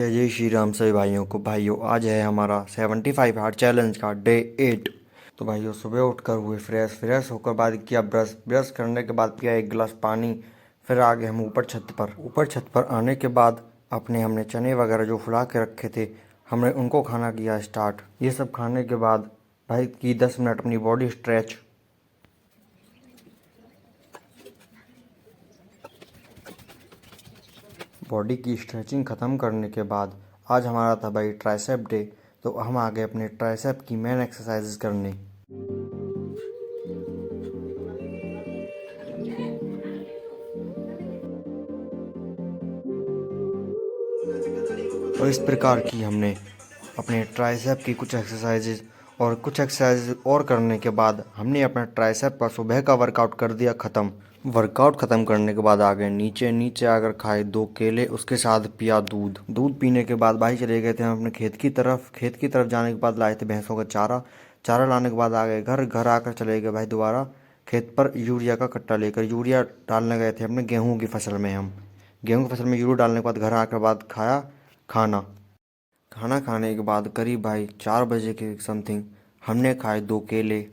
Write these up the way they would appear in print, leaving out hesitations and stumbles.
जय जय श्री राम सभी भाइयों को। भाइयों आज है हमारा 75 हार्ड चैलेंज का डे 8। तो भाइयों सुबह उठकर हुए फ्रेश होकर बाद किया ब्रश करने के बाद पिया एक गिलास पानी। फिर आ गए हम ऊपर छत पर आने के बाद हमने चने वगैरह जो फुला के रखे थे हमने उनको खाना किया स्टार्ट। ये सब खाने के बाद भाई की 10 मिनट अपनी बॉडी स्ट्रेच। बॉडी की स्ट्रेचिंग ख़त्म करने के बाद आज हमारा था भाई ट्राइसेप डे। तो हम आ गए अपने ट्राइसेप की मेन एक्सरसाइजेस करने। और इस प्रकार की हमने अपने ट्राइसेप की कुछ एक्सरसाइजेज और करने के बाद हमने अपना ट्राइसेप का सुबह का वर्कआउट कर दिया ख़त्म। वर्कआउट ख़त्म करने के बाद आ गए नीचे आकर खाए 2 केले, उसके साथ पिया दूध पीने के बाद भाई चले गए थे हम अपने खेत की तरफ जाने के बाद लाए थे भैंसों का चारा लाने के बाद आ गए घर आकर चले गए भाई दोबारा खेत पर यूरिया का कट्टा लेकर। यूरिया डालने गए थे अपने गेहूं की फसल में। हम गेहूं की फसल में यूरिया डालने के बाद घर आकर बाद खाना खाने के बाद करीब भाई 4 बजे के समथिंग हमने खाए 2 केले।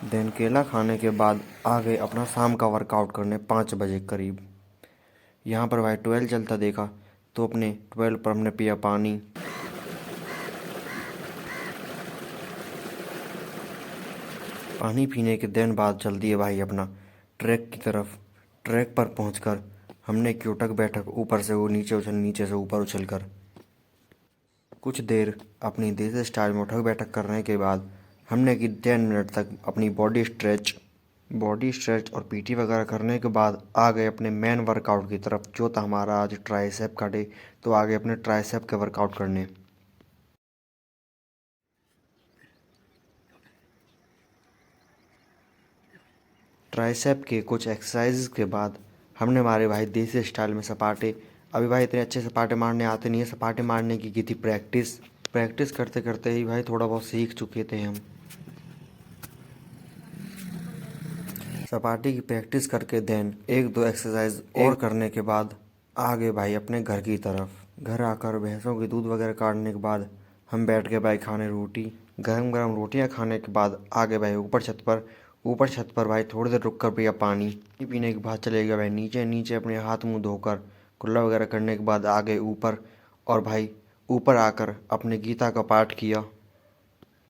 देन केला खाने के बाद आ गए अपना शाम का वर्कआउट करने 5 बजे करीब। यहाँ पर भाई 12 चलता देखा तो अपने 12 पर हमने पिया पानी। पानी पीने के दिन बाद चल दिए भाई अपना ट्रैक की तरफ। ट्रैक पर पहुंचकर हमने की उठक बैठक ऊपर से वो नीचे से ऊपर उछलकर कुछ देर अपनी देसी स्टाइल में उठक बैठक करने के बाद हमने की 10 मिनट तक अपनी बॉडी स्ट्रेच और पीटी वगैरह करने के बाद आ गए अपने मेन वर्कआउट की तरफ जो था हमारा आज ट्राइसेप का डे। तो आ गए अपने ट्राइसेप के वर्कआउट करने। ट्राइसेप के कुछ एक्सरसाइज के बाद हमने मारे भाई देसी स्टाइल में सपाटे। अभी भाई इतने अच्छे सपाटे मारने आते नहीं है, सपाटे मारने की थी प्रैक्टिस करते करते ही भाई थोड़ा बहुत सीख चुके थे हम। सपाटे की प्रैक्टिस करके देन 1-2 एक्सरसाइज और करने के बाद आ गए भाई अपने घर की तरफ। घर आकर भैंसों के दूध वगैरह काटने के बाद हम बैठ गए भाई खाने रोटी। गरम गरम रोटियां खाने के बाद आ गए भाई ऊपर छत पर भाई थोड़ी देर रुक कर पिया पानी पीने के बाद चले गए भाई नीचे अपने हाथ मुंह धोकर कुल्ला वगैरह करने के बाद आ गए ऊपर। और भाई ऊपर आकर अपने गीता का पाठ किया।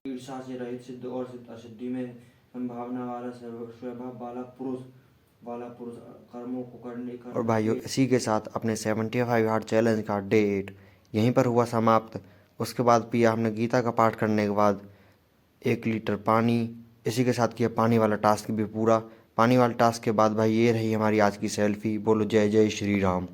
ईर्ष्या से रहित सिद्ध और सिद्ध असिद्धि में संभावना वाला स्वभाव वाला पुरुष कर्मों को करने का। और भाइयों इसी के साथ अपने 75 हार्ड चैलेंज का डे 8 यहीं पर हुआ समाप्त। उसके बाद पिया हमने गीता का पाठ करने के बाद 1 लीटर पानी। इसी के साथ किया पानी वाला टास्क भी पूरा। पानी वाले टास्क के बाद भाई ये रही हमारी आज की सेल्फी। बोलो जय जय श्री राम।